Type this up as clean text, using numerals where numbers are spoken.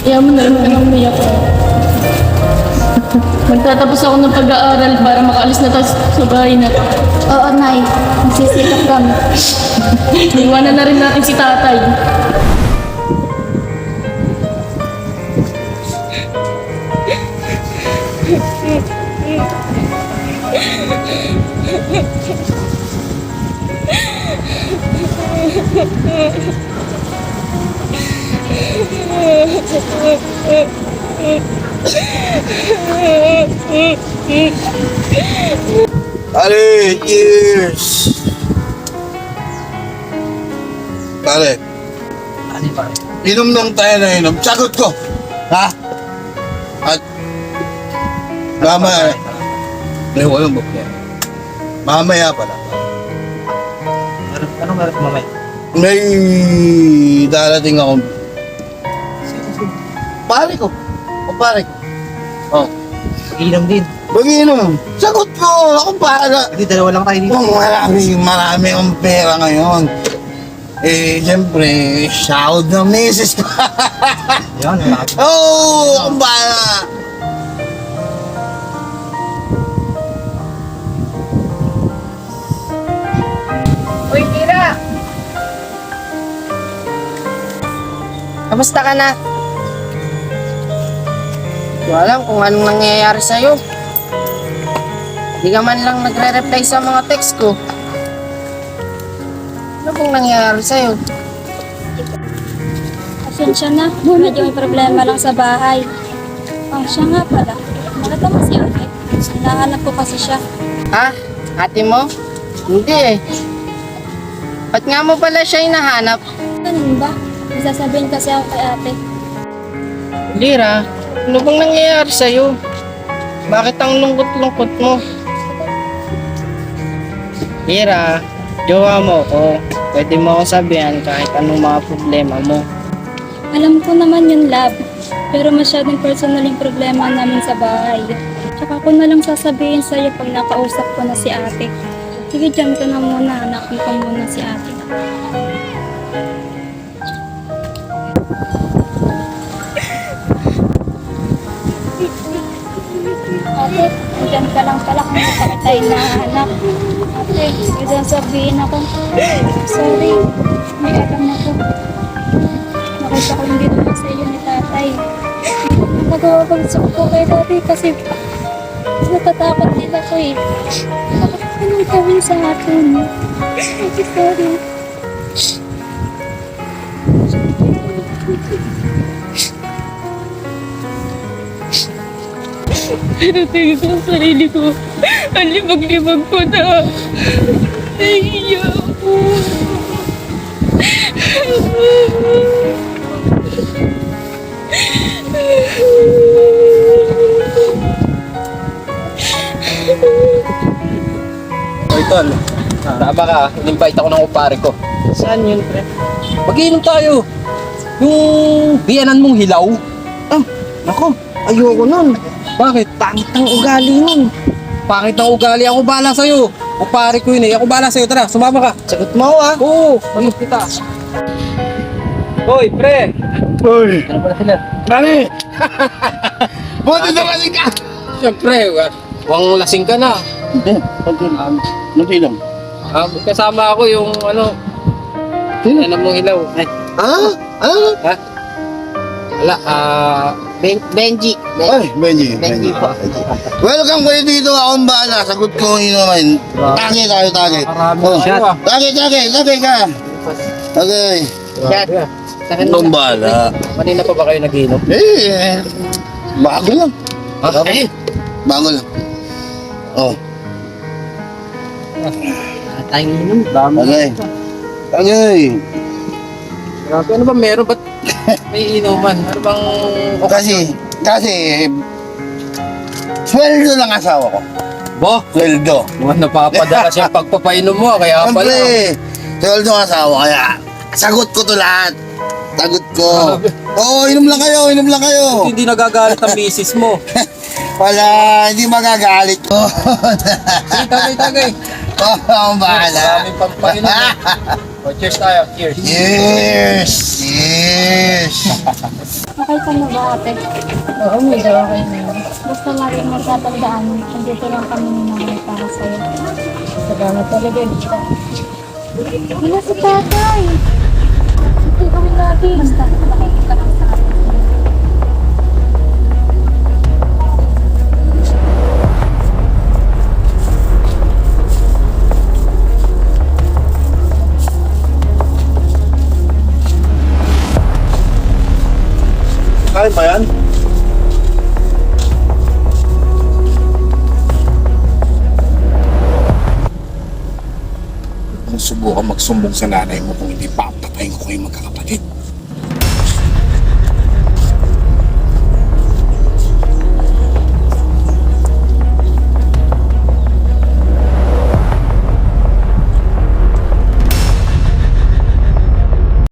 Kaya mo na rin ka nang umiyak. Magtatapos ako ng pag-aaral para makaalis na tayo sa bahay na to. Oo, Nay. Magsisikap kami. Iwanan na rin natin si tatay. Pare, cheers! Pare, Ano pare? inom lang tayo na inom. Sagot ko! Ha? At mamaya, may walang bukya. Mamaya pala. Anong meron mamay? May darating akong pare ko. O pare ko. Oh, Inom din. mag-inom. Sagot ko! Ako para. Hindi, dalawa lang tayo dito. Oh, marami akong pera ngayon. Eh, siyempre, sahod ng misis ko. Yan, wala ka. Oh, akong para. Uy, Tira! Kamusta ka na? Hindi ko alam kung anong nangyayari sa'yo. Hindi ka man lang nagre-reply sa mga text ko. Ano pong nangyayari sa'yo? Pasensya na. Medyo may problema lang sa bahay. Oh, siya nga pala. Nakita mo si ate. Nahanap ko kasi siya. Ha? Ate mo? Hindi eh. Ba't nga mo pala siya hinahanap? Ganun ba? May sasabihin kasi ako kay ate. Lira, ano bang nangyayari sa'yo? Bakit ang lungkot-lungkot mo? Lira, jowa mo ko. Pwede mo ako sabihan kahit anong mga problema mo. Alam ko naman yun, love. Pero masyadong personal yung problema namin sa bahay. Tsaka ko na lang sasabihin sa'yo pag nakausap ko na si ate. Sige, dyan ka na muna. Hanapin ko muna si ate. Ate, dyan ka lang pala kung bakit tayo nahanap. Ate, pwede sabihin ako. Sorry, may alam na ko. Nakita ko hindi naman sa iyo ni tatay. Nagawabagsak ko kay tatay kasi natatakot din ako eh. Bakit anong gawin sa akin? Ate, sorry. Pero tingin ko sa sarili ko. Ang libag-libag ko na. Nahihiya ako. Oy, Tol. Tama ka, in-invite ako ng upare ko. Saan yun, pre? Mag-iinom tayo. Yung biyanan mong hilaw. Ah, nako, ayoko nun. Bakit? Pangit ang ugali nun. Pangit ng ugali. Ako bahala sa'yo. Upare ko yun eh. Ako bahala sa'yo. Tara, sumama ka. Sagot mo ah. Oo, malis kita. Hoy, pre. Uy, Ano pala sila? pare! Buti na kasi ka! Siyempre, wang lasing ka na. Hindi, konti lang. Kasama ako yung ano, biyanan mong hilaw. Ay, Ah? Ah? ha? Wala, Benji. Ay, Benji. Benji po. Welcome kayo dito. Akong bahala. Sagot ko yun naman. Tagay tayo, tagay. Marami Oh, shot. tagay ka. Tagay. Shot. Sa kanila. Akong bahala. Kanina pa ba kayo nag-inom? Bago lang. Eh, Bago lang. Oh, Tayong inom. tagay. Tagay. grabe, ano ba meron? Ba't may inuman? Ano bang... Kasi, sweldo ng asawa ko. Bo, Sweldo. napapadala siya pagpapainom mo, kaya pala. Siyempre, sweldo ng asawa. Kaya, sagot ko to lahat. Sagot ko. Oo, inom lang kayo, inom lang kayo. Hindi nagagalit ang misis mo. Wala, hindi magagalit ko. Sige, tagay. Oo, ang bahala. Maraming pagpainom. O, cheers tayo, cheers. Yes! Yes! Okay Okay ka na ba, ate? Oo, medyo okay na. Basta lagi mo tatandaan, nandito lang kami ni nanay para sa'yo. Salamat talaga dito. Wala si tatay. Ito gawin natin. Basta, makikita lang sa atin. Kaya ba yan? Kung subukan magsumbong sa nanay mo kung hindi papatayin ko kayo magkakapatid.